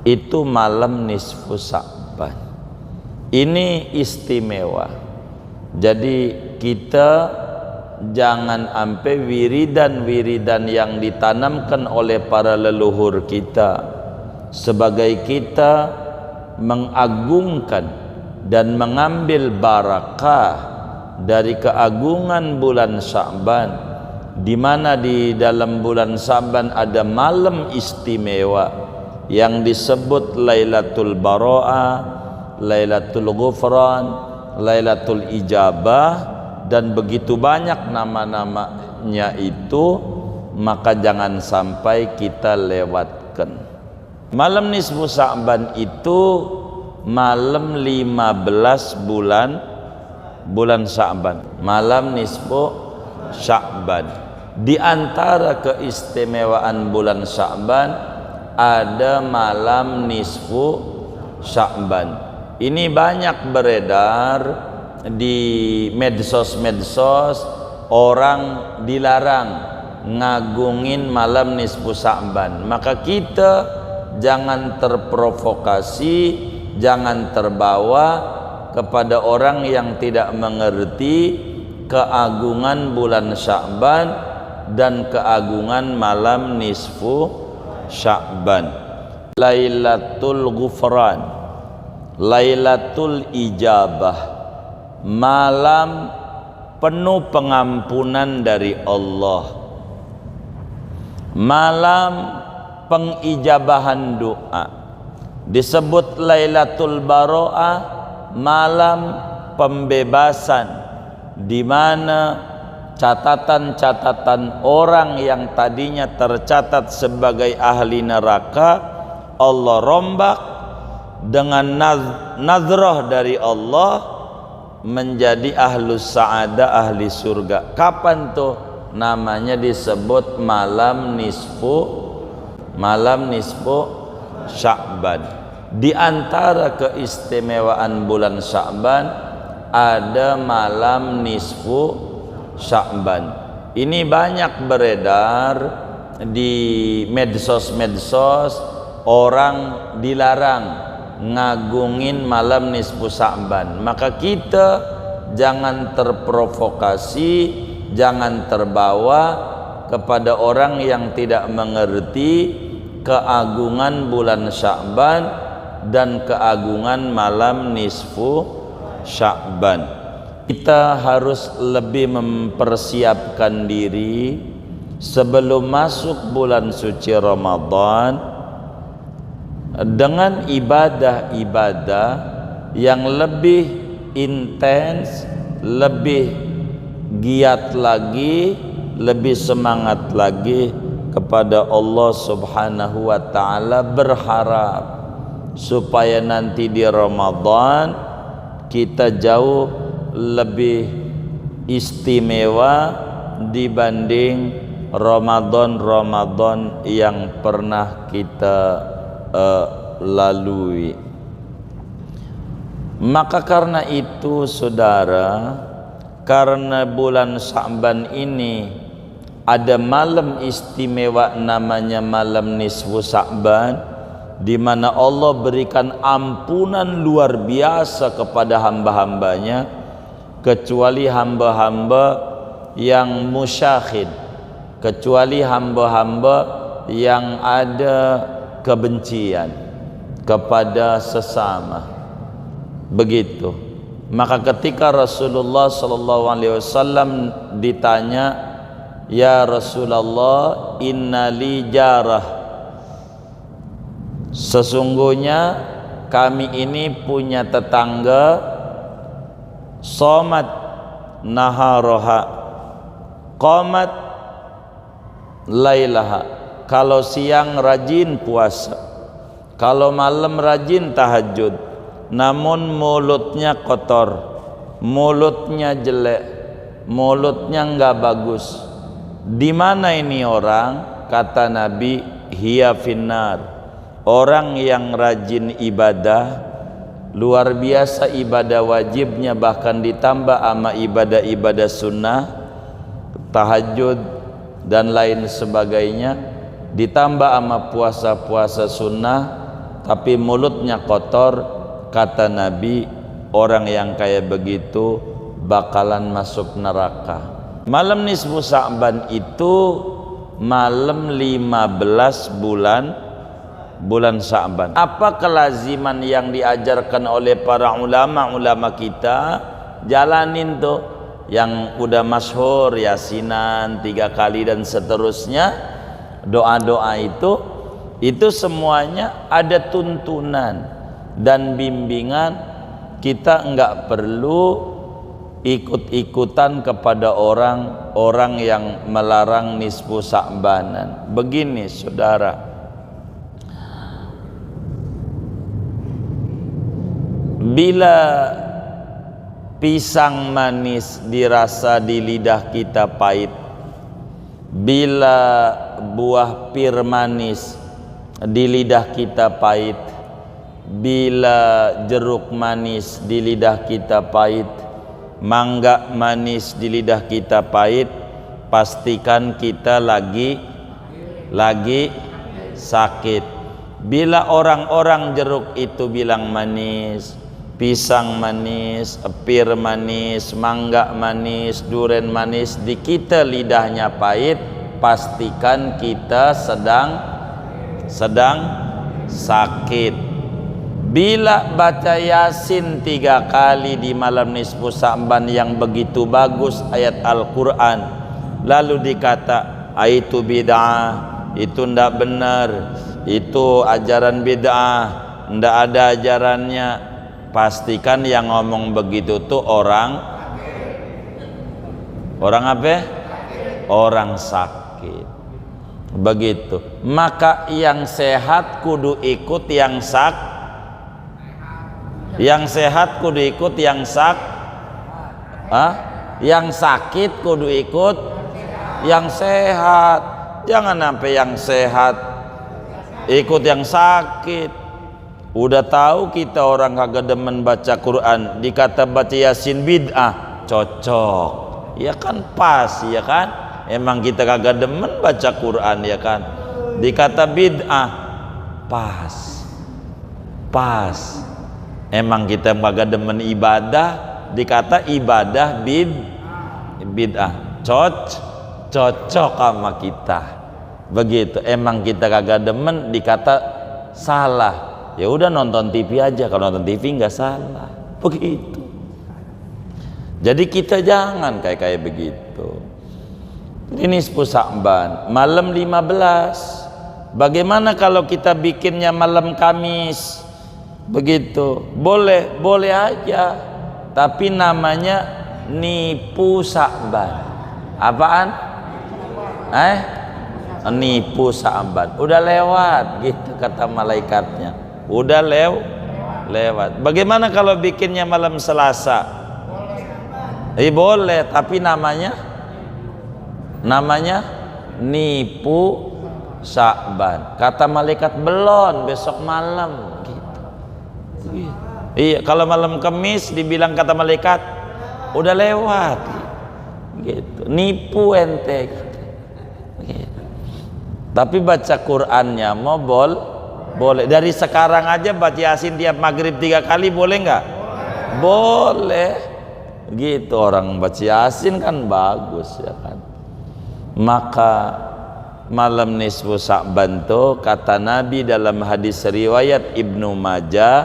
itu malam nisfu Sya'ban. Ini istimewa. Jadi kita jangan sampai wiridan-wiridan yang ditanamkan oleh para leluhur kita sebagai kita mengagungkan dan mengambil barakah dari keagungan bulan Sya'ban, di mana di dalam bulan Sya'ban ada malam istimewa yang disebut Lailatul Bara'ah, Lailatul Ghufran, Lailatul Ijabah, dan begitu banyak nama-namanya itu, maka jangan sampai kita lewatkan. Malam nisfu Sya'ban itu malam 15 bulan Sya'ban, malam nisfu Sya'ban. Di antara keistimewaan bulan Sya'ban ada malam nisfu Sya'ban. Ini banyak beredar di medsos-medsos, orang dilarang ngagungin malam nisfu Sya'ban. Maka kita jangan terprovokasi, jangan terbawa kepada orang yang tidak mengerti keagungan bulan Sya'ban dan keagungan malam nisfu Sya'ban. Lailatul Ghufran, Lailatul Ijabah, malam penuh pengampunan dari Allah, malam pengijabahan doa. Disebut Lailatul Bara'ah, malam pembebasan, di mana catatan-catatan orang yang tadinya tercatat sebagai ahli neraka Allah rombak dengan nazrah dari Allah menjadi ahlus sa'adah, ahli surga. Kapan tuh? Namanya disebut malam nisfu Sya'ban. Di antara keistimewaan bulan Sya'ban ada malam nisfu Sya'ban. Ini banyak beredar di medsos-medsos, orang dilarang ngagungin malam nisfu Sya'ban. Maka kita jangan terprovokasi, jangan terbawa kepada orang yang tidak mengerti keagungan bulan Sya'ban dan keagungan malam nisfu Sya'ban. Kita harus lebih mempersiapkan diri sebelum masuk bulan suci Ramadan dengan ibadah-ibadah yang lebih intens, lebih giat lagi, lebih semangat lagi kepada Allah Subhanahu wa ta'ala, berharap supaya nanti di Ramadan kita jauh lebih istimewa dibanding Ramadan yang pernah kita lalui. Maka karena itu saudara, karena bulan Sya'ban ini ada malam istimewa namanya malam nisfu Sya'ban, di mana Allah berikan ampunan luar biasa kepada hamba-hambanya, kecuali hamba-hamba yang musyahid, kecuali hamba-hamba yang ada kebencian kepada sesama. Begitu. Maka ketika Rasulullah SAW ditanya, "Ya Rasulullah, innali jarah, sesungguhnya kami ini punya tetangga, somat naharoha, qamat lailaha." Kalau siang rajin puasa, kalau malam rajin tahajud, namun mulutnya kotor, mulutnya jelek, mulutnya enggak bagus. Di mana ini orang? Kata Nabi, hiya finnar. Orang yang rajin ibadah, luar biasa ibadah wajibnya, bahkan ditambah sama ibadah-ibadah sunnah, tahajud dan lain sebagainya, ditambah sama puasa-puasa sunnah, tapi mulutnya kotor, kata Nabi, orang yang kayak begitu bakalan masuk neraka. Malam nisfu Sa'ban itu malam 15 bulan Sa'ban. Apa kelaziman yang diajarkan oleh para ulama kita? Jalanin tuh yang udah masyhur, yasinan 3 kali dan seterusnya. Doa-doa itu semuanya ada tuntunan dan bimbingan. Kita enggak perlu ikut-ikutan kepada orang yang melarang nisfu Sa'banan. Begini saudara, bila pisang manis dirasa di lidah kita pahit, bila buah pir manis di lidah kita pahit, bila jeruk manis di lidah kita pahit, mangga manis di lidah kita pahit, pastikan kita lagi sakit. Bila orang-orang jeruk itu bilang manis, pisang manis, pir manis, mangga manis, duren manis, di kita lidahnya pahit, pastikan kita sedang sakit. Bila baca Yasin 3 kali di malam nisfu Sa'ban yang begitu bagus ayat Al-Quran, lalu dikata itu bid'ah, itu ndak benar, itu ajaran bid'ah, ndak ada ajarannya, pastikan yang ngomong begitu tuh orang apa? Orang sakit. Begitu. Maka yang sehat kudu ikut yang sehat kudu ikut yang yang sakit kudu ikut yang sehat. Jangan sampai yang sehat ikut yang sakit. Udah tahu kita orang kagak demen baca Quran, dikata baca Yasin bid'ah, cocok. Ya kan pas, ya kan? Emang kita kagak demen baca Quran, ya kan? Dikata bid'ah, pas. Emang kita kagak demen ibadah, dikata ibadah bid'ah, cocok sama kita. Begitu. Emang kita kagak demen, dikata salah. Ya udah nonton TV aja, kalau nonton TV nggak salah. Begitu. Jadi kita jangan kayak begitu. Ini nisfu Sa'ban malam 15. Bagaimana kalau kita bikinnya malam Kamis? Begitu. Boleh aja. Tapi namanya nipu Sa'ban. Apaan? Nipu Sa'ban. Udah lewat gitu kata malaikatnya. Udah lewat. Bagaimana kalau bikinnya malam Selasa? Boleh, tapi namanya nipu Sa'ban. Kata malaikat belum, besok malam gitu. Iya, kalau malam Kamis dibilang kata malaikat udah lewat gitu. Nipu ente gitu. Tapi baca Qur'annya mau boleh. Dari sekarang aja baca Yasin tiap maghrib 3 kali, boleh nggak? Boleh. Gitu, orang baca Yasin kan bagus, ya kan? Maka malam nisfu Sa'ban tuh kata Nabi dalam hadis riwayat Ibnu Majah,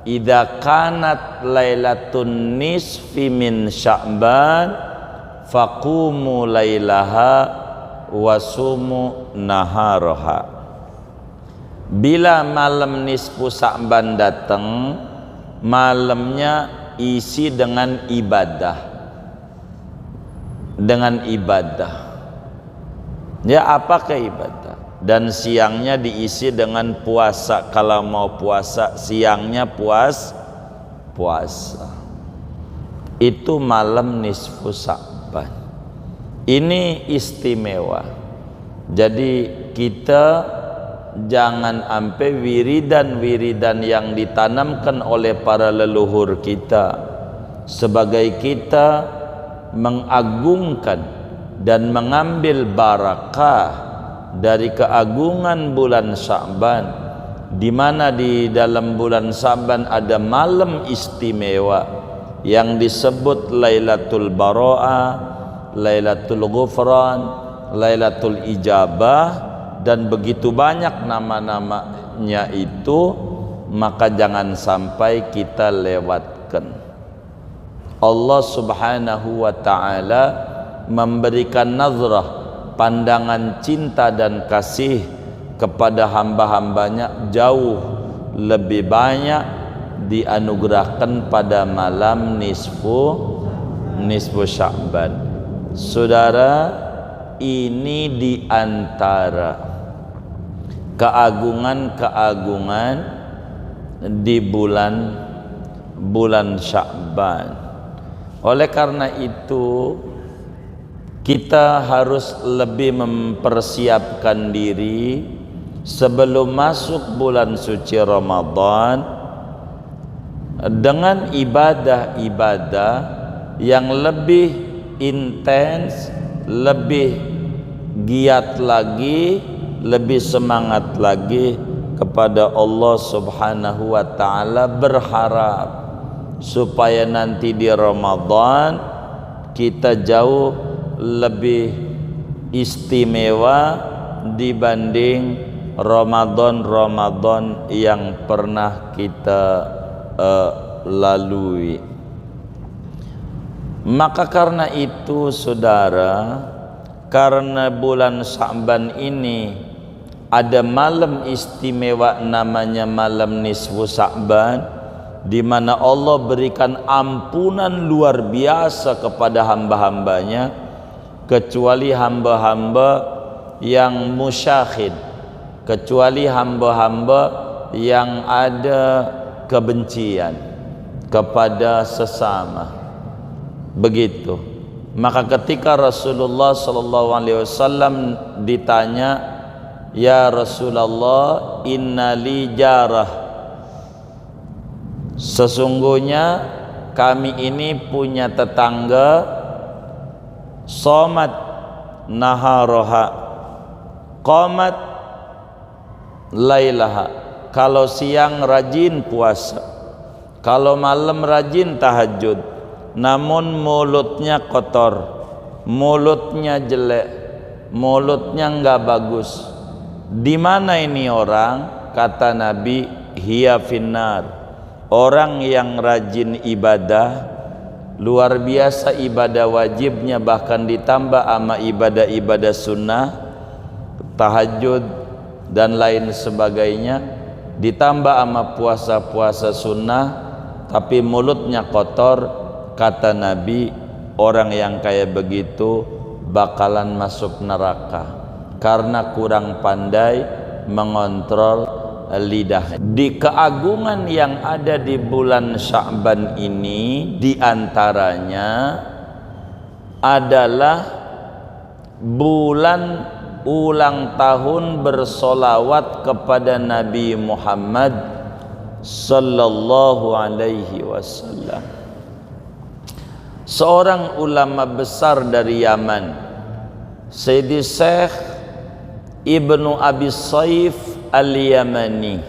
idza kanat lailatun nisfi min Sya'ban faqumu lailaha wasumu naharaha. Bila malam nisfu Sa'ban datang, malamnya isi dengan ibadah. Ya, apakah ibadah? Dan siangnya diisi dengan puasa. Kalau mau puasa, siangnya puasa. Itu malam nisfu Sa'ban. Ini istimewa. Jadi kita jangan sampai wiridan yang ditanamkan oleh para leluhur kita sebagai kita mengagungkan dan mengambil barakah dari keagungan bulan Sya'ban, di mana di dalam bulan Sa'ban ada malam istimewa yang disebut Lailatul Bara'ah, Lailatul Ghufran, Lailatul Ijabah, dan begitu banyak nama-namanya itu, maka jangan sampai kita lewatkan. Allah Subhanahu wa ta'ala memberikan nazrah, pandangan cinta dan kasih kepada hamba-hambanya jauh lebih banyak dianugerahkan pada malam nisfu Sya'ban. Saudara, ini diantara keagungan-keagungan di bulan Sya'ban. Oleh karena itu kita harus lebih mempersiapkan diri sebelum masuk bulan suci Ramadan dengan ibadah-ibadah yang lebih intens, lebih giat lagi, lebih semangat lagi kepada Allah Subhanahu wa ta'ala, berharap supaya nanti di Ramadan kita jauh lebih istimewa dibanding Ramadan yang pernah kita lalui. Maka karena itu saudara, karena bulan Sya'ban ini ada malam istimewa namanya malam nisfu Sya'ban, di mana Allah berikan ampunan luar biasa kepada hamba-hambanya, kecuali hamba-hamba yang musyahid, kecuali hamba-hamba yang ada kebencian kepada sesama. Begitu. Maka ketika Rasulullah SAW ditanya, "Ya Rasulullah, innali jarah, sesungguhnya kami ini punya tetangga, somat naharoha, qomat lailaha, kalau siang rajin puasa, kalau malam rajin tahajud, namun mulutnya kotor, mulutnya jelek, mulutnya enggak bagus. Di mana ini orang?" Kata Nabi, "Hiya finnar." Orang yang rajin ibadah, luar biasa ibadah wajibnya, bahkan ditambah sama ibadah-ibadah sunnah, tahajud dan lain sebagainya, ditambah sama puasa-puasa sunnah, tapi mulutnya kotor, kata Nabi, orang yang kayak begitu bakalan masuk neraka karena kurang pandai mengontrol lidah. Di keagungan yang ada di bulan Sya'ban ini, diantaranya adalah bulan ulang tahun bersolawat kepada Nabi Muhammad sallallahu alaihi wasallam. Seorang ulama besar dari Yaman, Sayyidi Syekh Ibnu Abi Saif Al-Yamani,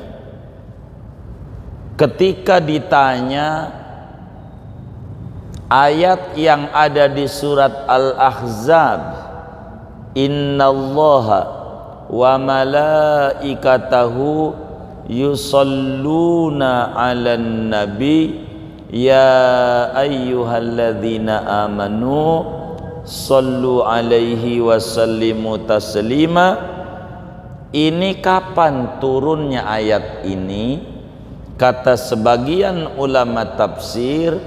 ketika ditanya ayat yang ada di surat Al-Ahzab, innallaha wa malaikatahu yusalluna 'alan nabi ya ayyuhalladzina amanu sallu 'alaihi wa sallimu taslima. Ini kapan turunnya ayat ini? Kata sebagian ulama tafsir,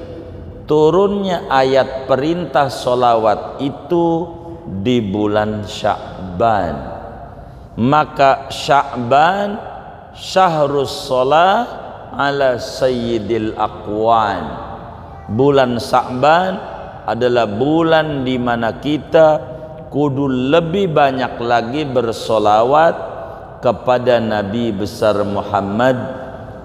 turunnya ayat perintah solawat itu di bulan Sya'ban. Maka Sya'ban syahrus sholah ala sayyidil aqwan. Bulan Sya'ban adalah bulan di mana kita kudu lebih banyak lagi bersolawat kepada Nabi besar Muhammad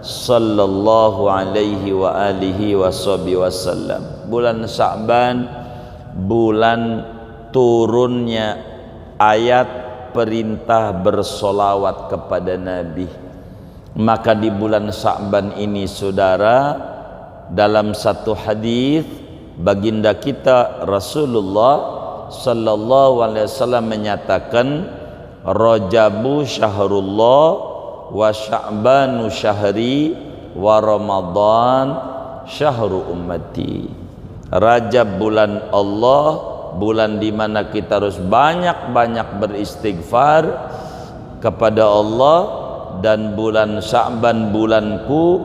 sallallahu alaihi wa alihi wasallam. Bulan Sya'ban bulan turunnya ayat perintah bersolawat kepada Nabi. Maka di bulan Sya'ban ini saudara, dalam satu hadis baginda kita Rasulullah sallallahu alaihi wasallam menyatakan, Rajabu syahrullah wa Sya'banu syahri wa Ramadan syahru ummati. Rajab bulan Allah, bulan di mana kita harus banyak-banyak beristighfar kepada Allah, dan bulan Sya'ban bulanku,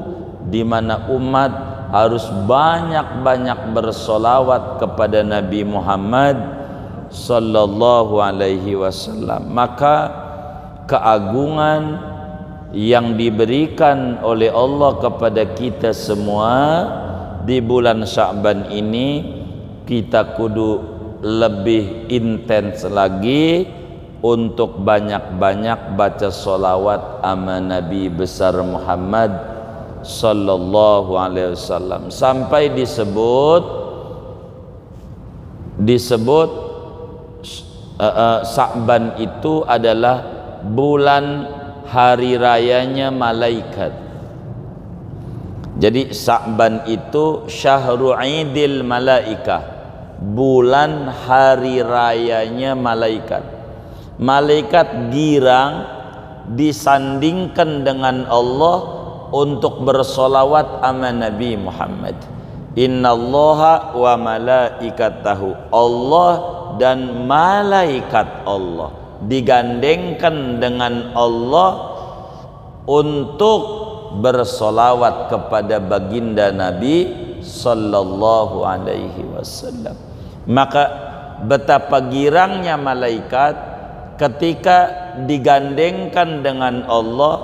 di mana umat harus banyak-banyak bersolawat kepada Nabi Muhammad sallallahu alaihi wasallam. Maka keagungan yang diberikan oleh Allah kepada kita semua di bulan Sya'ban ini, kita kudu lebih intens lagi untuk banyak-banyak baca solawat ama Nabi besar Muhammad sallallahu alaihi wasallam, sampai disebut Sya'ban itu adalah bulan hari rayanya malaikat. Jadi Sya'ban itu syahru idil malaikah, bulan hari rayanya malaikat. Malaikat girang disandingkan dengan Allah untuk bersolawat ama Nabi Muhammad. Innallaha wa malaikatahu, Allah dan malaikat Allah digandengkan dengan Allah untuk bersolawat kepada baginda Nabi sallallahu alaihi wasallam. Maka betapa girangnya malaikat ketika digandengkan dengan Allah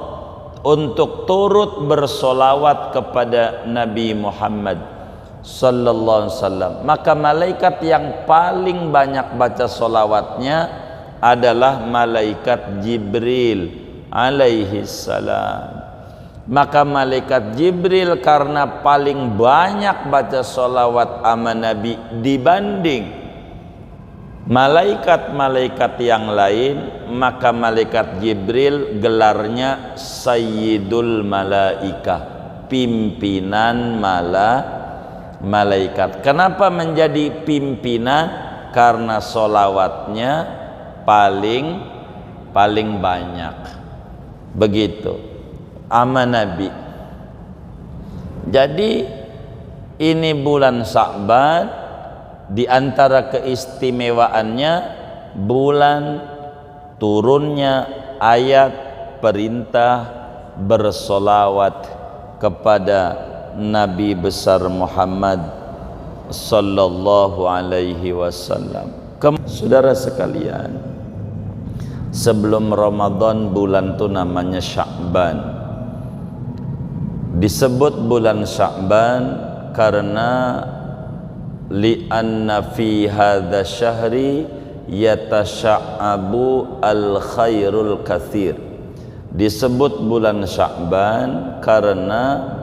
untuk turut bersolawat kepada Nabi Muhammad sallallahu alaihi wasallam. Maka malaikat yang paling banyak baca solawatnya adalah malaikat Jibril alaihi salam. Maka malaikat Jibril karena paling banyak baca solawat ama Nabi dibanding malaikat-malaikat yang lain, maka malaikat Jibril gelarnya Sayyidul Malaikah, pimpinan malaikat. Kenapa menjadi pimpinan? Karena solawatnya paling banyak. Begitu ama Nabi. Jadi ini bulan Sya'ban, di antara keistimewaannya bulan turunnya ayat perintah bersolawat kepada Nabi besar Muhammad sallallahu alaihi wasallam. Saudara sekalian, sebelum Ramadan bulan itu namanya Sya'ban. Disebut bulan Sya'ban karena li'anna fi hadha syahri yatasya'abu al khairul kathir. Disebut bulan Sya'ban karena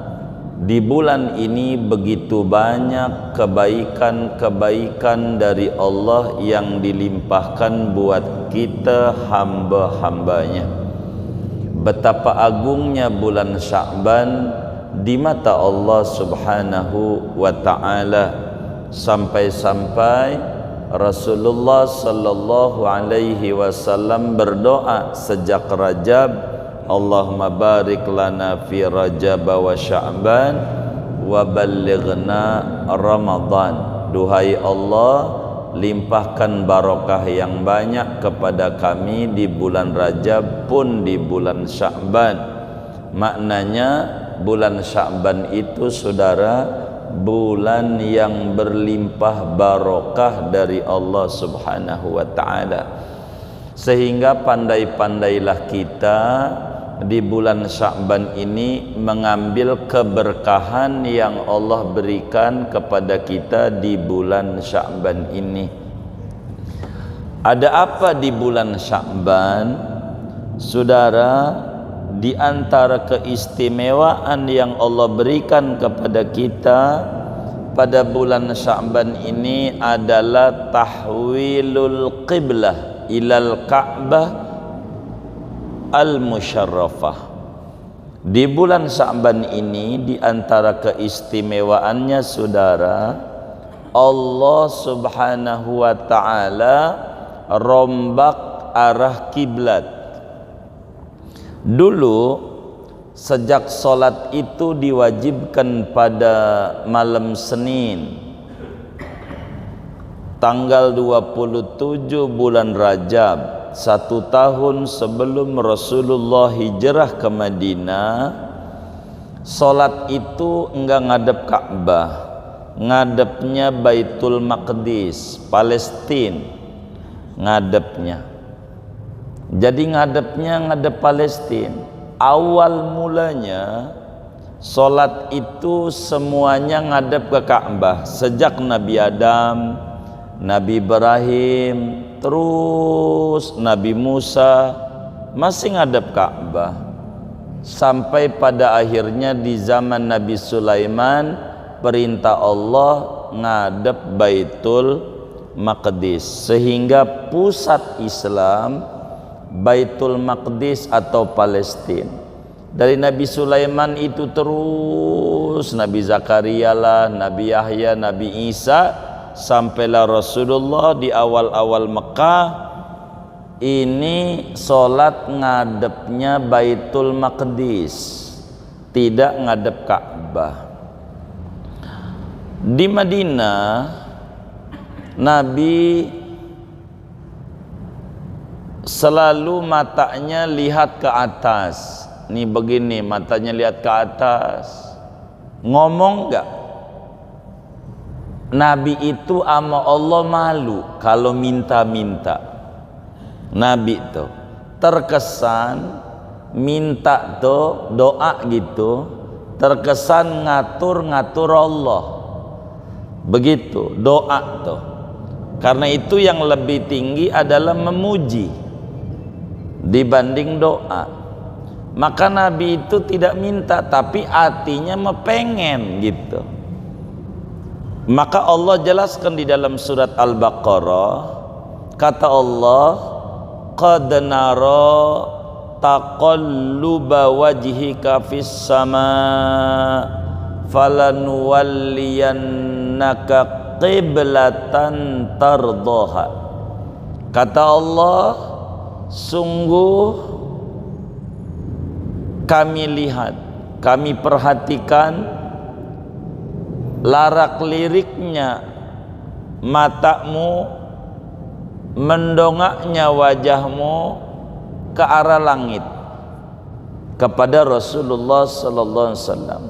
di bulan ini begitu banyak kebaikan-kebaikan dari Allah yang dilimpahkan buat kita hamba-hambanya. Betapa agungnya bulan Sya'ban di mata Allah subhanahu wa ta'ala, sampai-sampai Rasulullah sallallahu alaihi wasallam berdoa sejak Rajab, Allahumma barik lana fi Rajab wa Sya'ban wa ballighna Ramadan. Duhai Allah, limpahkan barokah yang banyak kepada kami di bulan Rajab pun di bulan Sya'ban. Maknanya bulan Sya'ban itu saudara, bulan yang berlimpah barokah dari Allah subhanahu wa ta'ala. Sehingga pandai-pandailah kita di bulan Sya'ban ini mengambil keberkahan yang Allah berikan kepada kita di bulan Sya'ban ini. Ada apa di bulan Sya'ban? Saudara, di antara keistimewaan yang Allah berikan kepada kita pada bulan Sya'ban ini adalah tahwilul qiblah ilal Ka'bah al-musyarrafah. Di bulan Sya'ban ini di antara keistimewaannya saudara, Allah Subhanahu wa taala rombak arah kiblat. Dulu sejak sholat itu diwajibkan pada malam Senin tanggal 27 bulan Rajab, 1 tahun sebelum Rasulullah hijrah ke Madinah. Sholat itu enggak ngadep Ka'bah, ngadepnya Baitul Maqdis, Palestina ngadepnya. Jadi ngadep Palestina. Awal mulanya sholat itu semuanya ngadep ke Ka'bah. Sejak Nabi Adam, Nabi Ibrahim, terus Nabi Musa masih ngadep Ka'bah. Sampai pada akhirnya di zaman Nabi Sulaiman perintah Allah ngadep Baitul Maqdis, sehingga pusat Islam Baitul Maqdis atau Palestina. Dari Nabi Sulaiman itu terus Nabi Zakaria lah, Nabi Yahya, Nabi Isa, sampailah Rasulullah di awal-awal Mekah. Ini sholat ngadepnya Baitul Maqdis, tidak ngadep Ka'bah. Di Madinah Nabi selalu matanya lihat ke atas. Nih begini, matanya lihat ke atas. Ngomong enggak? Nabi itu sama Allah malu kalau minta-minta. Nabi tuh terkesan minta tuh doa gitu, terkesan ngatur-ngatur Allah. Begitu doa tuh. Karena itu yang lebih tinggi adalah memuji dibanding doa. Maka Nabi itu tidak minta, tapi hatinya pengen gitu. Maka Allah jelaskan di dalam surat Al-Baqarah, kata Allah, qad nara taqalluba wajhika fis sama falanuwalliyannaka qiblatan tardoha. Kata Allah, sungguh kami lihat, kami perhatikan larak-liriknya matamu, mendongaknya wajahmu ke arah langit kepada Rasulullah sallallahu alaihi wasallam.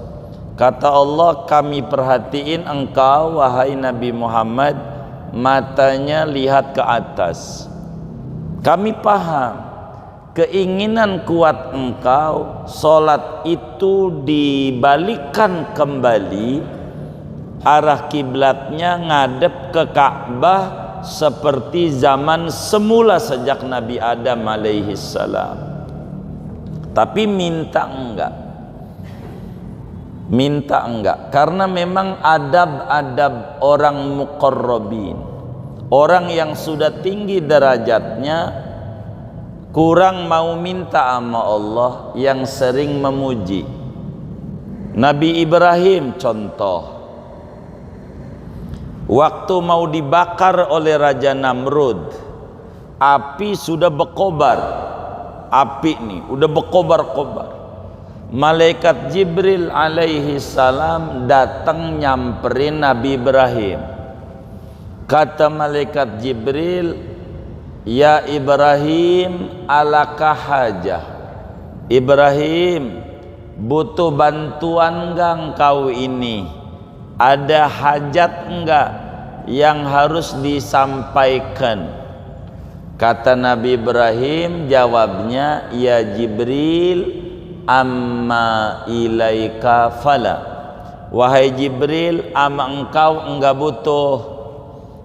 Kata Allah, kami perhatiin engkau wahai Nabi Muhammad, matanya lihat ke atas. Kami paham keinginan kuat engkau solat itu dibalikkan kembali, arah kiblatnya ngadep ke Ka'bah seperti zaman semula sejak Nabi Adam alaihi salam. Tapi minta enggak, karena memang adab-adab orang muqarrabin, orang yang sudah tinggi derajatnya, kurang mau minta sama Allah, yang sering memuji. Nabi Ibrahim contoh, waktu mau dibakar oleh Raja Namrud, api sudah berkobar, api nih udah berkobar-kobar. Malaikat Jibril alaihi salam datang nyamperin Nabi Ibrahim. Kata malaikat Jibril, ya Ibrahim, alaka hajah. Ibrahim, butuh bantuan enggak engkau ini? Ada hajat enggak yang harus disampaikan? Kata Nabi Ibrahim, jawabnya, ya Jibril, amma ilaika fala. Wahai Jibril, ama engkau enggak butuh.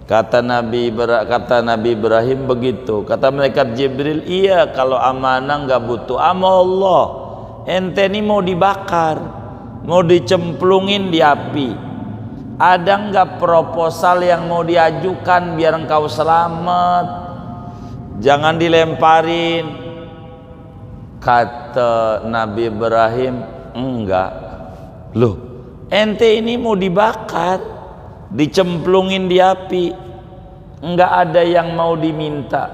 Kata Nabi Ibrahim begitu. Kata malaikat Jibril, iya kalau amanah enggak butuh. Ama Allah, ente ini mau dibakar, mau dicemplungin di api, ada enggak proposal yang mau diajukan biar engkau selamat? Jangan dilemparin. Kata Kata Nabi Ibrahim, enggak. Loh, ente ini mau dibakar, dicemplungin di api, enggak ada yang mau diminta.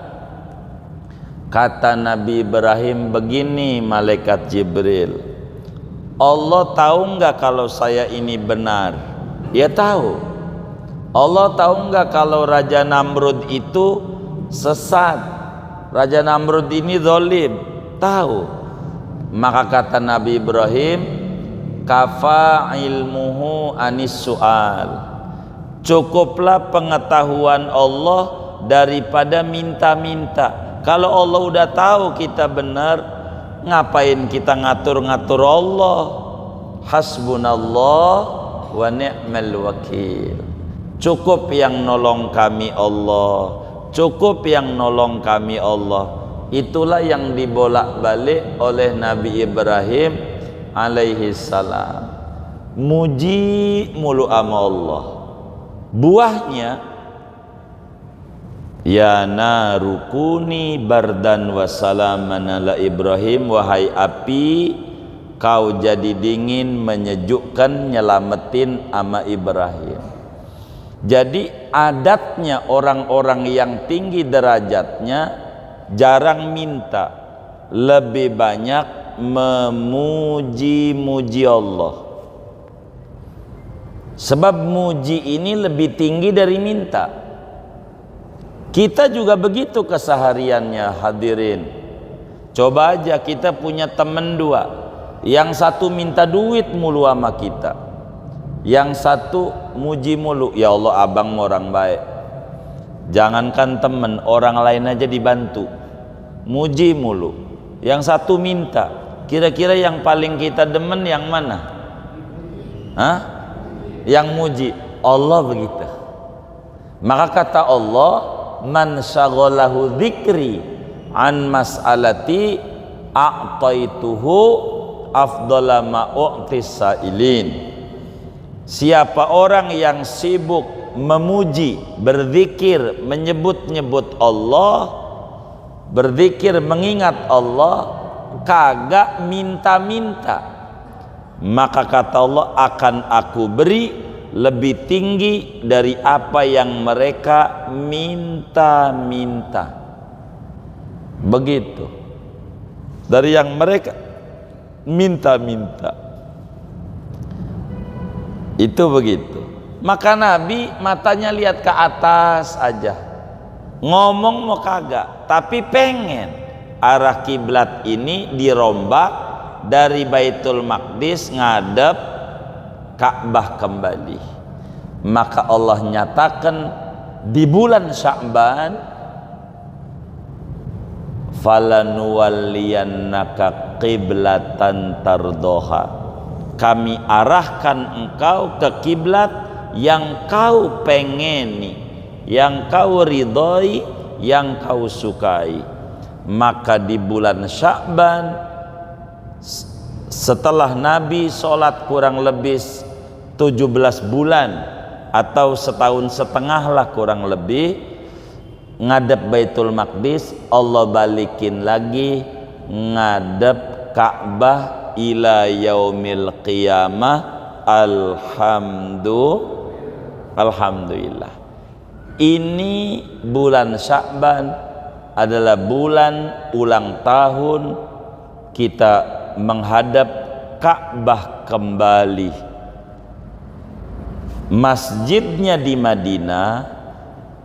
Kata Nabi Ibrahim begini, malaikat Jibril, Allah tahu enggak kalau saya ini benar? Ya tahu. Allah tahu enggak kalau Raja Namrud itu sesat? Raja Namrud ini zalim? Tahu. Maka kata Nabi Ibrahim, kafa ilmuhu anis su'al, cukuplah pengetahuan Allah daripada minta-minta. Kalau Allah udah tahu kita benar, ngapain kita ngatur-ngatur Allah? Hasbunallah wa ni'mal wakil. Cukup yang nolong kami Allah, cukup yang nolong kami Allah. Itulah yang dibolak-balik oleh Nabi Ibrahim alaihi salam. Muji mulu ama Allah. Buahnya, ya narukuni bardan wa salaman ala Ibrahim, wahai api, kau jadi dingin, menyejukkan, nyelamatin ama Ibrahim. Jadi adatnya orang-orang yang tinggi derajatnya jarang minta, lebih banyak memuji-muji Allah. Sebab muji ini lebih tinggi dari minta. Kita juga begitu kesehariannya, hadirin. Coba aja kita punya temen dua, yang satu minta duit mulu sama kita, yang satu muji mulu. Ya Allah, abang orang baik. Jangankan temen, orang lain aja dibantu, muji mulu. Yang satu minta. Kira-kira yang paling kita demen yang mana? Hah? Yang muji. Allah begitu. Maka kata Allah, man syaghalahu dzikri an mas'alati a'taituhu afdhala ma u'tis sa'ilin. Siapa orang yang sibuk memuji, berzikir, menyebut-nyebut Allah, berzikir, mengingat Allah, kagak minta-minta, maka kata Allah, akan aku beri lebih tinggi dari apa yang mereka minta-minta. Begitu, dari yang mereka minta-minta. Itu begitu. Maka Nabi matanya lihat ke atas aja, ngomong mau kagak, tapi pengen arah kiblat ini dirombak dari Baitul Maqdis ngadep Ka'bah kembali. Maka Allah nyatakan di bulan Sya'ban, falanuwalliyannaka qiblatan tardoha, kami arahkan engkau ke kiblat yang kau pengeni, yang kau ridhoi, yang kau sukai. Maka di bulan Sya'ban, setelah Nabi sholat kurang lebih 17 bulan atau setahun setengah lah kurang lebih, ngadep Baitul Maqdis, Allah balikin lagi ngadep Ka'bah ila yaumil qiyamah. Alhamdulillah. Ini bulan Sya'ban adalah bulan ulang tahun kita menghadap Ka'bah kembali. Masjidnya di Madinah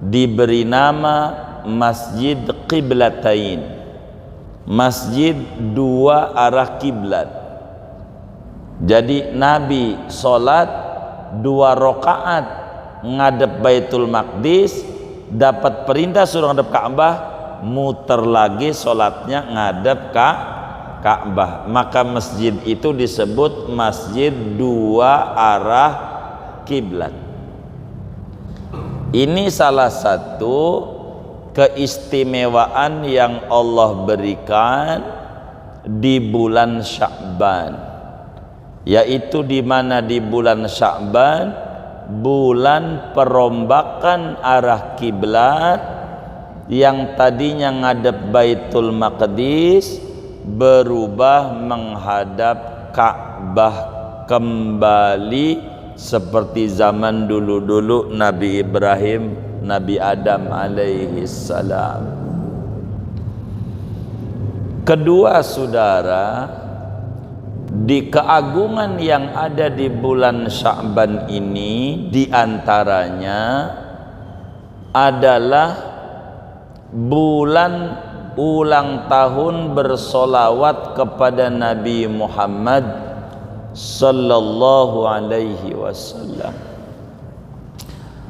diberi nama Masjid Qiblatain, masjid dua arah kiblat. Jadi Nabi sholat 2 rakaat ngadep Baitul Maqdis, dapat perintah suruh ngadep Ka'bah, muter lagi sholatnya ngadep Ka'bah. Maka masjid itu disebut masjid 2 arah kiblat. Ini salah satu keistimewaan yang Allah berikan di bulan Sya'ban, yaitu di mana di bulan Sya'ban, bulan perombakan arah kiblat, yang tadinya ngadep Baitul Maqdis berubah menghadap Ka'bah kembali seperti zaman dulu-dulu Nabi Ibrahim, Nabi Adam alaihi salam. Kedua saudara, di keagungan yang ada di bulan Sya'ban ini diantaranya adalah bulan ulang tahun bersolawat kepada Nabi Muhammad sallallahu alaihi wasallam.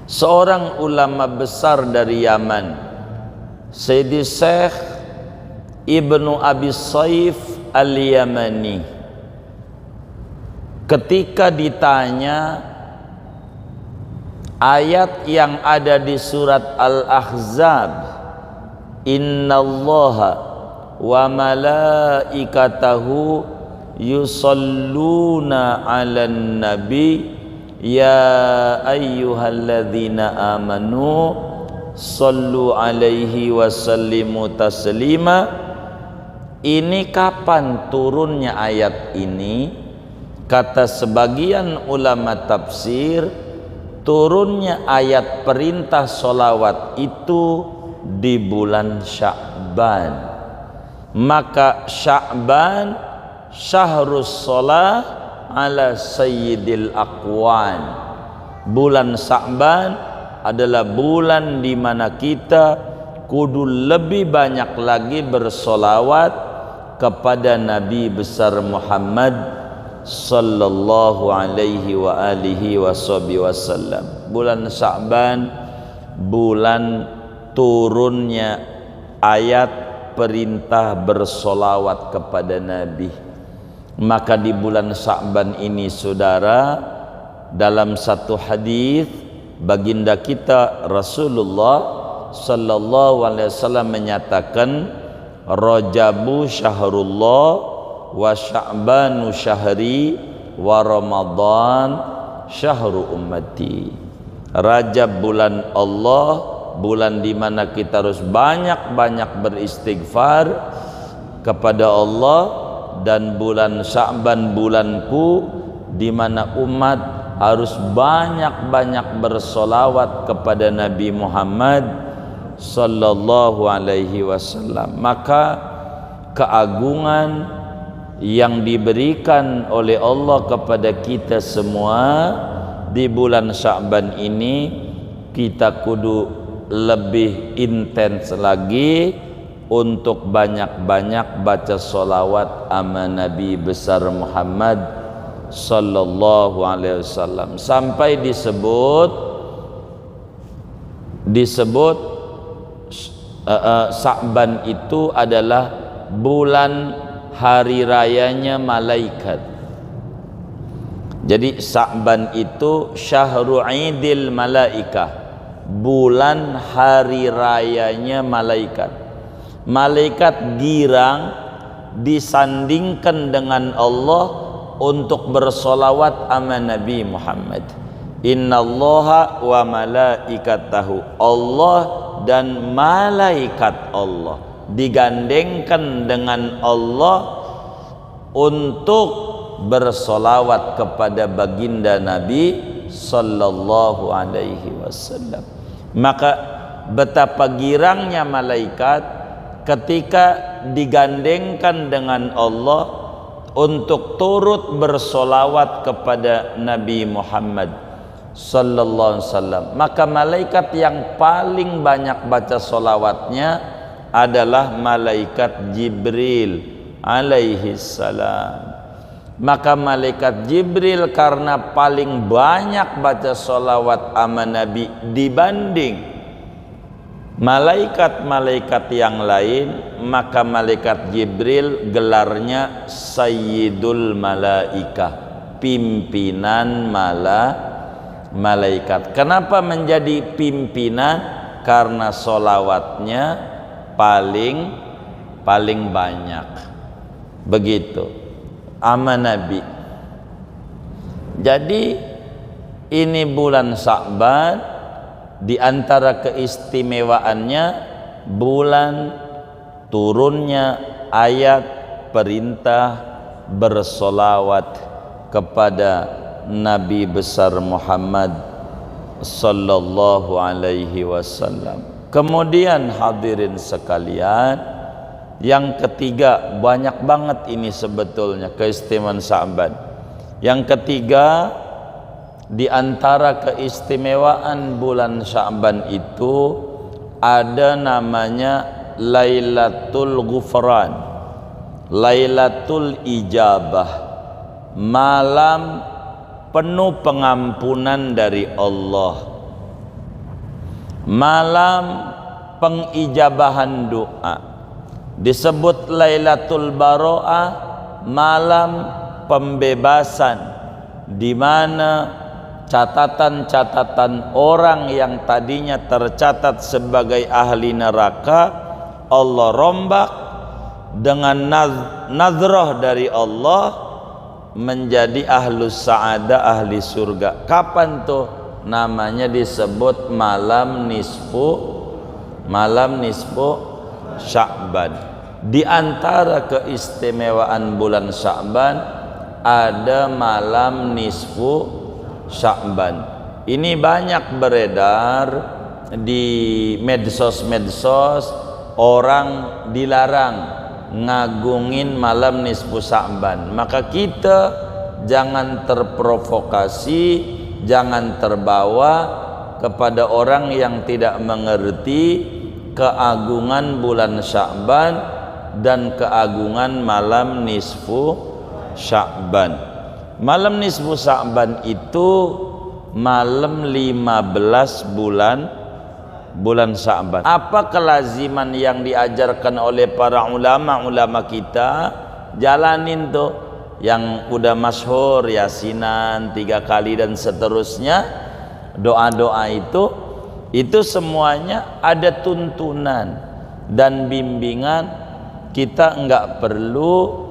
Seorang ulama besar dari Yaman, Sayyidi Syekh Ibnu Abi Saif Al-Yamani, ketika ditanya ayat yang ada di surat Al-Ahzab, innallaha wa malaikatahu yusalluna 'alan nabi ya ayyuhalladzina amanu sallu 'alaihi wa sallimu taslima. Ini kapan turunnya ayat ini? Kata sebagian ulama tafsir, turunnya ayat perintah solawat itu di bulan Sya'ban. Maka Sya'ban syahrus sholah ala sayyidil aqwan. Bulan Sya'ban adalah bulan di mana kita kudu lebih banyak lagi bersolawat kepada Nabi besar Muhammad sallallahu alaihi wa alihi wasallam. Bulan Sya'ban bulan turunnya ayat perintah bersolawat kepada Nabi. Maka di bulan Sya'ban ini saudara, dalam satu hadis baginda kita Rasulullah sallallahu alaihi wasallam menyatakan, Rajabu syahrullah wa Sya'banu syahri wa Ramadan syahru ummati. Rajab bulan Allah, bulan di mana kita harus banyak-banyak beristighfar kepada Allah, dan bulan Sya'ban bulanku di mana umat harus banyak-banyak bersolawat kepada Nabi Muhammad sallallahu alaihi wasallam. Maka keagungan yang diberikan oleh Allah kepada kita semua di bulan Sya'ban ini, kita kudu lebih intens lagi untuk banyak-banyak baca solawat ama Nabi besar Muhammad sallallahu alaihi wasallam, sampai disebut Sya'ban itu adalah bulan hari rayanya malaikat. Jadi Sya'ban itu syahru idil malaikah, bulan hari rayanya malaikat. Malaikat girang disandingkan dengan Allah untuk bersolawat ama Nabi Muhammad. Innallaha wa malaikatahu, Allah dan malaikat Allah digandengkan dengan Allah untuk bersolawat kepada baginda Nabi sallallahu alaihi wasallam. Maka betapa girangnya malaikat ketika digandengkan dengan Allah untuk turut bersolawat kepada Nabi Muhammad sallallahu alaihi wasallam. Maka malaikat yang paling banyak baca solawatnya adalah malaikat Jibril alaihi salam. Maka malaikat Jibril karena paling banyak baca solawat ama Nabi dibanding malaikat-malaikat yang lain, maka malaikat Jibril gelarnya Sayyidul Malaikah, pimpinan malaikat. Kenapa menjadi pimpinan? Karena solawatnya paling banyak. Begitu ama Nabi. Jadi ini bulan Sya'ban, di antara keistimewaannya bulan turunnya ayat perintah bersolawat kepada Nabi besar Muhammad sallallahu alaihi wasallam. Kemudian hadirin sekalian, yang ketiga, banyak banget ini sebetulnya keistimewaan Sya'ban. Yang ketiga, di antara keistimewaan bulan Sya'ban itu ada namanya Lailatul Ghufran, Lailatul Ijabah, malam penuh pengampunan dari Allah, malam pengijabahan doa. Disebut Lailatul Baro'ah, malam pembebasan, di mana catatan-catatan orang yang tadinya tercatat sebagai ahli neraka Allah rombak dengan nazrah dari Allah menjadi ahlus sa'adah, ahli surga. Kapan tuh? Namanya disebut malam nisfu Sya'ban. Di antara keistimewaan bulan Sya'ban ada malam nisfu Sya'ban. Ini banyak beredar di medsos-medsos, orang dilarang ngagungin malam nisfu Sya'ban. Maka kita jangan terprovokasi, jangan terbawa kepada orang yang tidak mengerti keagungan bulan Sya'ban dan keagungan malam nisfu Sya'ban. Malam nisfu Sya'ban itu malam 15 bulan Sya'ban. Apa kelaziman yang diajarkan oleh para ulama kita? Jalanin tuh yang udah masyhur, yasinan 3 kali dan seterusnya, doa-doa itu semuanya ada tuntunan dan bimbingan. Kita enggak perlu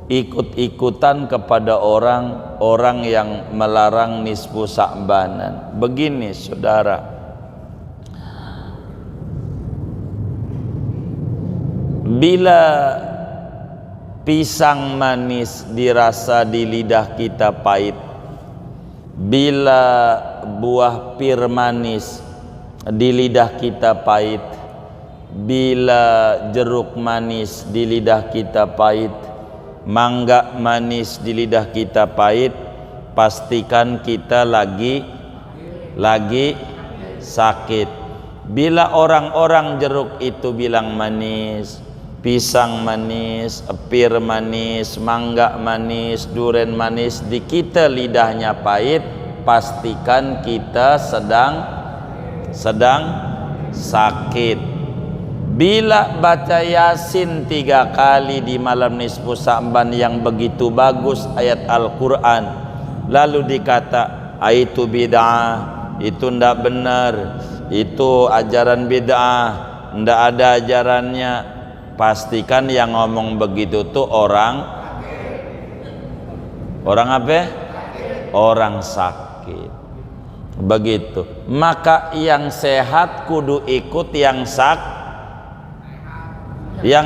ikut-ikutan kepada orang yang melarang nisfu Sya'banan. Begini saudara, bila pisang manis dirasa di lidah kita pahit, bila buah pir manis di lidah kita pahit, bila jeruk manis di lidah kita pahit, mangga manis di lidah kita pahit, pastikan kita lagi sakit. Bila orang-orang jeruk itu bilang manis, pisang manis, pir manis, mangga manis, durian manis, di kita lidahnya pahit, pastikan kita sedang sakit. Bila baca Yasin 3 kali di malam nisfu Sya'ban yang begitu bagus ayat Al-Quran, lalu dikata itu bid'ah, itu ndak benar, itu ajaran bid'ah, ndak ada ajarannya, pastikan yang ngomong begitu tuh orang apa? Orang sakit. Begitu. Maka yang sehat kudu ikut yang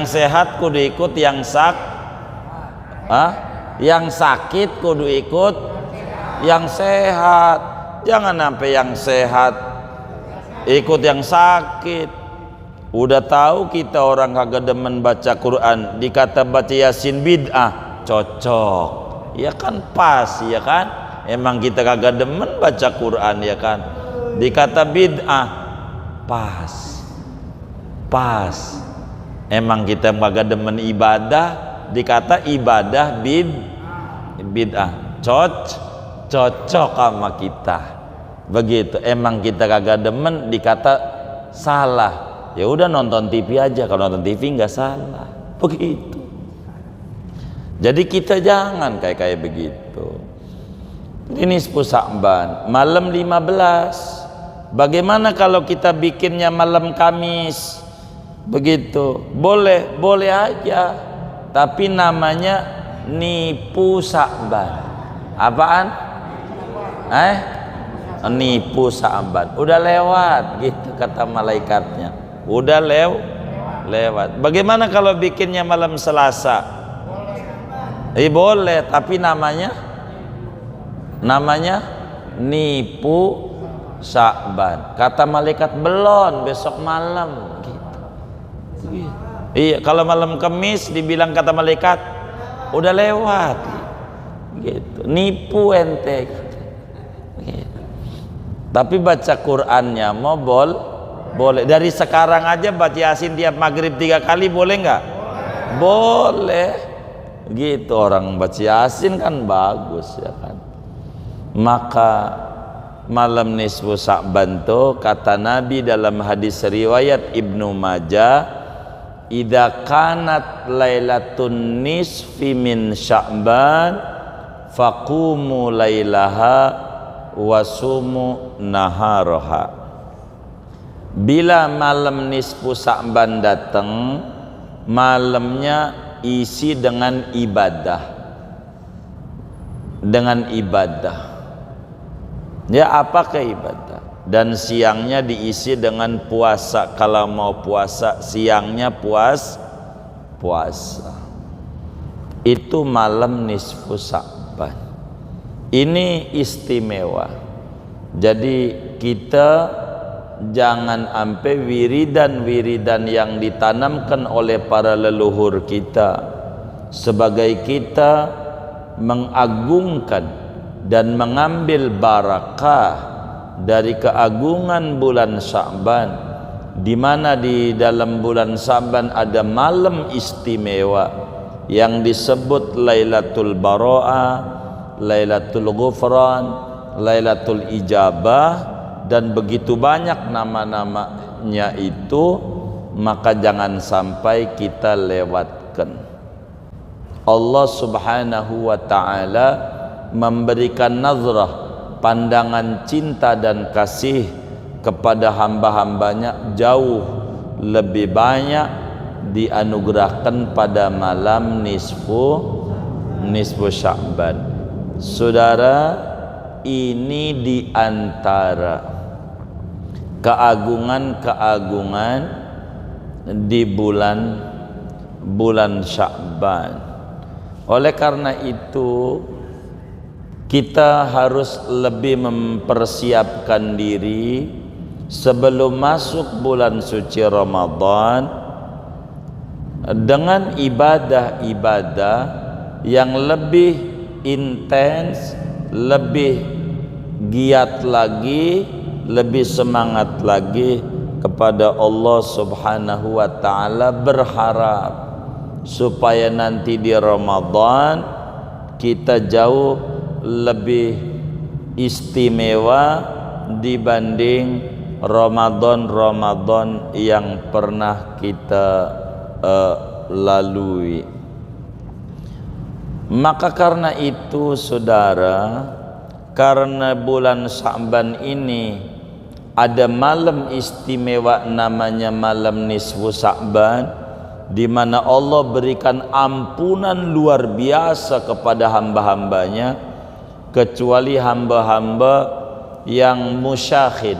sehat kudu ikut yang yang sakit kudu ikut yang sehat. Jangan sampai yang sehat ikut yang sakit. Udah tahu kita orang kagak demen baca Quran, dikata baca Yasin bid'ah, cocok. Ya kan, pas, ya kan? Emang kita kagak demen baca Quran, ya kan? Dikata bid'ah, pas. Emang kita kagak demen ibadah, dikata ibadah bid'ah, cocok sama kita. Begitu. Emang kita kagak demen, dikata salah. Ya udah nonton TV aja, kalau nonton TV nggak salah. Begitu. Jadi kita jangan kayak begitu. Ini nisfu Sya'ban, malam 15. Bagaimana kalau kita bikinnya malam Kamis? Begitu. Boleh aja. Tapi namanya nipu Sya'ban. Apaan? Nipu Sya'ban. Udah lewat gitu kata malaikatnya. Udah lewat. Bagaimana kalau bikinnya malam Selasa? Boleh, tapi namanya nipu Sya'ban. Kata malaikat belum, besok malam gitu. Iya, kalau malam Kamis dibilang kata malaikat udah lewat gitu. Nipu ente gitu. Gitu. Tapi baca Qur'annya mau boleh. Dari sekarang aja baca Yasin tiap maghrib 3 kali boleh nggak? Boleh. Gitu, orang baca Yasin kan bagus ya kan. Maka malam nisfu Sya'ban tuh kata Nabi dalam hadis riwayat Ibnu Majah, idza kanat lailatun nisfi min Sya'ban faqumu lailaha wasumu naharaha. Bila malam nisfu Sya'ban datang, malamnya isi dengan ibadah. Ya, apakah ibadah? Dan siangnya diisi dengan puasa. Kalau mau puasa, siangnya puasa. Itu malam nisfu Sya'ban. Ini istimewa. Jadi kita jangan sampai wiridan yang ditanamkan oleh para leluhur kita sebagai kita mengagungkan dan mengambil barakah dari keagungan bulan Sya'ban, di mana di dalam bulan Sya'ban ada malam istimewa yang disebut Lailatul Bara'ah, Lailatul Ghufran, Lailatul Ijabah, dan begitu banyak nama-namanya itu. Maka jangan sampai kita lewatkan. Allah Subhanahu wa ta'ala memberikan nazrah, pandangan cinta dan kasih kepada hamba-hambanya jauh lebih banyak dianugerahkan pada malam nisfu Sya'ban. Saudara, ini diantara keagungan di bulan Sya'ban. Oleh karena itu kita harus lebih mempersiapkan diri sebelum masuk bulan suci Ramadan dengan ibadah-ibadah yang lebih intens, lebih giat lagi, lebih semangat lagi kepada Allah Subhanahu wa ta'ala, berharap supaya nanti di Ramadan kita jauh lebih istimewa dibanding Ramadan yang pernah kita lalui. Maka karena itu saudara, karena bulan Sya'ban ini ada malam istimewa namanya malam nisfu Sya'ban, di mana Allah berikan ampunan luar biasa kepada hamba-hambanya, kecuali hamba-hamba yang musyahid,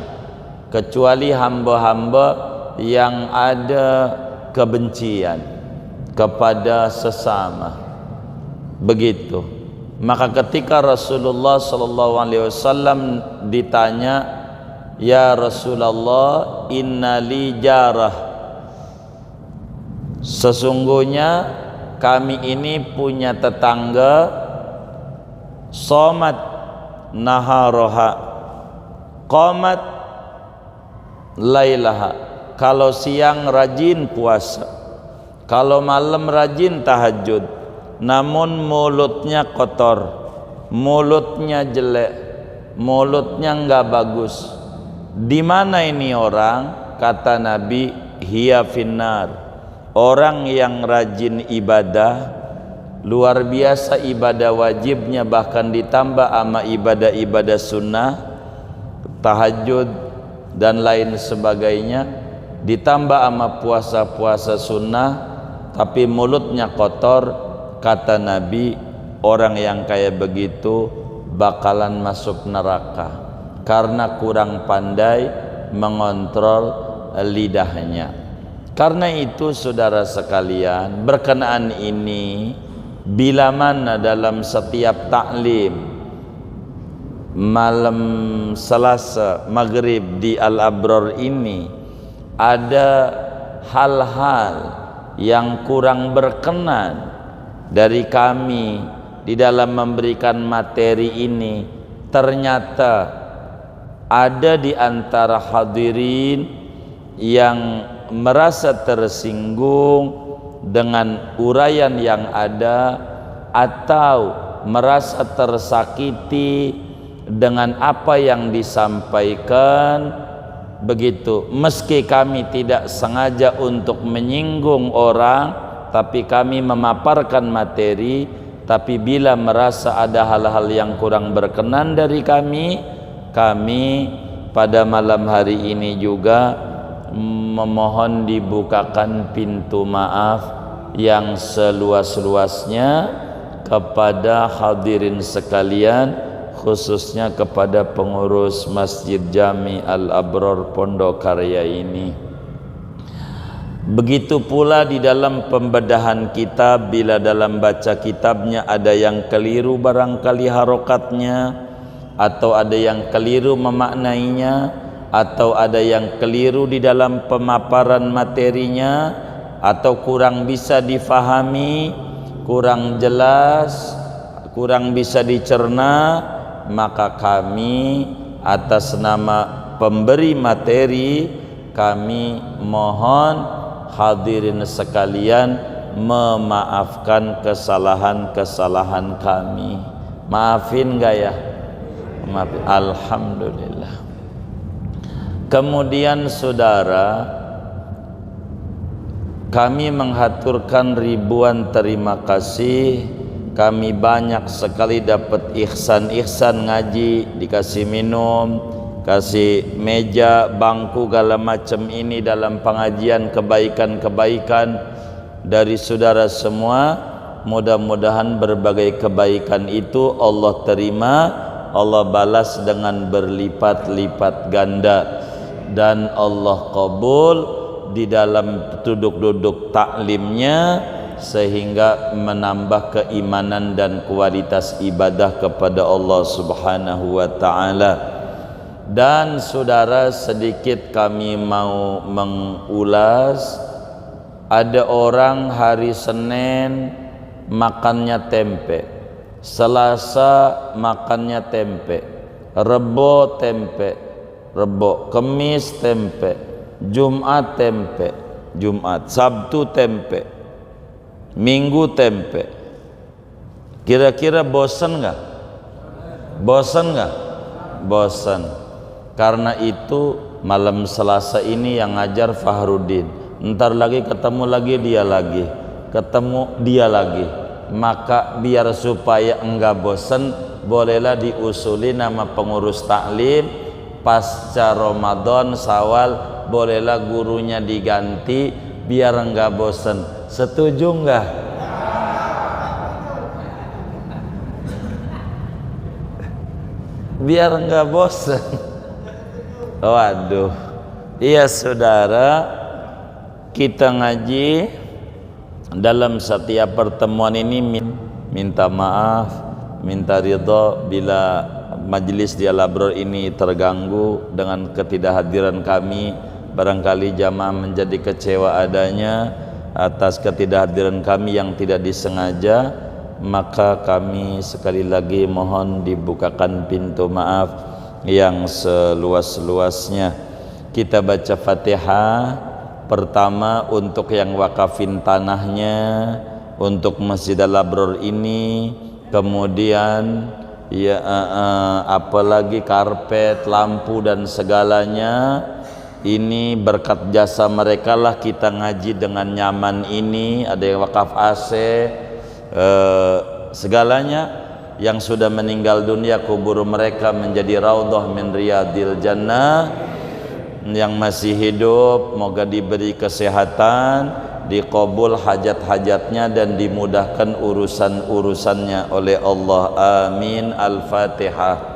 kecuali hamba-hamba yang ada kebencian kepada sesama. Begitu. Maka ketika Rasulullah SAW ditanya, ya Rasulullah, innali jarah, sesungguhnya kami ini punya tetangga, somat naharoha, qomat lailaha, kalau siang rajin puasa, kalau malam rajin tahajud, namun mulutnya kotor, mulutnya jelek, mulutnya enggak bagus. Di mana ini orang? Kata Nabi, hiya finnar, orang yang rajin ibadah, luar biasa ibadah wajibnya, bahkan ditambah sama ibadah-ibadah sunnah, tahajud dan lain sebagainya, ditambah sama puasa-puasa sunnah, tapi mulutnya kotor. Kata Nabi, orang yang kayak begitu bakalan masuk neraka karena kurang pandai mengontrol lidahnya. Karena itu saudara sekalian, berkenaan ini bila mana dalam setiap taklim malam Selasa maghrib di Al-Abrar ini ada hal-hal yang kurang berkenan dari kami di dalam memberikan materi ini, ternyata ada di antara hadirin yang merasa tersinggung dengan uraian yang ada atau merasa tersakiti dengan apa yang disampaikan. Begitu, meski kami tidak sengaja untuk menyinggung orang, tapi kami memaparkan materi, tapi bila merasa ada hal-hal yang kurang berkenan dari kami pada malam hari ini juga memohon dibukakan pintu maaf yang seluas-luasnya kepada hadirin sekalian, khususnya kepada pengurus Masjid Jami Al-Abrar Pondok Karya ini. Begitu pula di dalam pembedahan kitab, bila dalam baca kitabnya ada yang keliru barangkali harokatnya, atau ada yang keliru memaknainya, atau ada yang keliru di dalam pemaparan materinya, atau kurang bisa difahami, kurang jelas, kurang bisa dicerna, maka kami atas nama pemberi materi, kami mohon hadirin sekalian memaafkan kesalahan-kesalahan kami. Maafin gak ya? Maafin. Alhamdulillah. Kemudian saudara, kami menghaturkan ribuan terima kasih. Kami banyak sekali dapat ihsan-ihsan ngaji, dikasih minum, kasih meja, bangku, segala macam ini dalam pengajian, kebaikan-kebaikan dari saudara semua. Mudah-mudahan berbagai kebaikan itu Allah terima, Allah balas dengan berlipat-lipat ganda, dan Allah kabul di dalam duduk-duduk taklimnya, sehingga menambah keimanan dan kualitas ibadah kepada Allah Subhanahu wa ta'ala. Dan saudara, sedikit kami mau mengulas, ada orang hari Senin makannya tempe, Selasa makannya tempe, Rebo tempe, Rebo, Kemis tempe, Jumat tempe, Jumat, Sabtu tempe, Minggu tempe. Kira-kira bosan nggak? Bosan nggak? Bosan. Karena itu malam Selasa ini yang ngajar Fahrudin, ntar lagi ketemu lagi dia lagi, ketemu dia lagi. Maka biar supaya enggak bosan, bolehlah diusuli nama pengurus taklim pasca Ramadan Syawal, bolehlah gurunya diganti biar enggak bosan. Setuju enggak? Biar enggak bosan. Waduh. Iya saudara, kita ngaji dalam setiap pertemuan ini minta maaf, minta ridha bila majelis di Al-Abrar ini terganggu dengan ketidakhadiran kami. Barangkali jamaah menjadi kecewa adanya atas ketidakhadiran kami yang tidak disengaja, maka kami sekali lagi mohon dibukakan pintu maaf yang seluas-luasnya. Kita baca Fatihah pertama untuk yang wakafin tanahnya untuk Masjid Al-Abrar ini, kemudian ya apalagi karpet, lampu dan segalanya. Ini berkat jasa mereka lah kita ngaji dengan nyaman ini. Ada yang wakaf AC, segalanya. Yang sudah meninggal dunia, kubur mereka menjadi raudhah min riyadil jannah. Yang masih hidup moga diberi kesehatan, diqabul hajat-hajatnya dan dimudahkan urusan-urusannya oleh Allah. Amin. Al-Fatihah.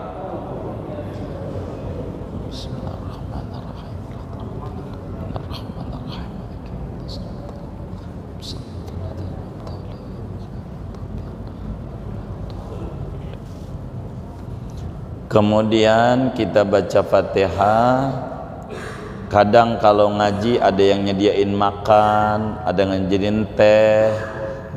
Kemudian kita baca Fatihah. Kadang kalau ngaji ada yang nyediain makan, ada yang nyediain teh.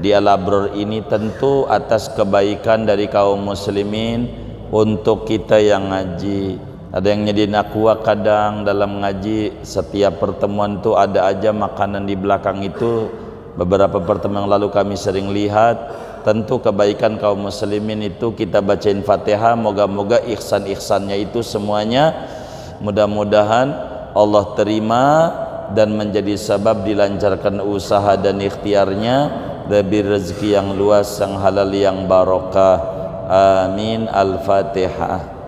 Di Al-Abror ini tentu atas kebaikan dari kaum muslimin untuk kita yang ngaji. Ada yang nyediain aqua kadang dalam ngaji. Setiap pertemuan tuh ada aja makanan di belakang itu. Beberapa pertemuan yang lalu kami sering lihat. Tentu kebaikan kaum muslimin itu kita bacain Fatihah, moga-moga ihsan-ihsannya itu semuanya mudah-mudahan Allah terima dan menjadi sebab dilancarkan usaha dan ikhtiarnya, lebih rezeki yang luas, yang halal, yang barokah. Amin. Al-Fatihah.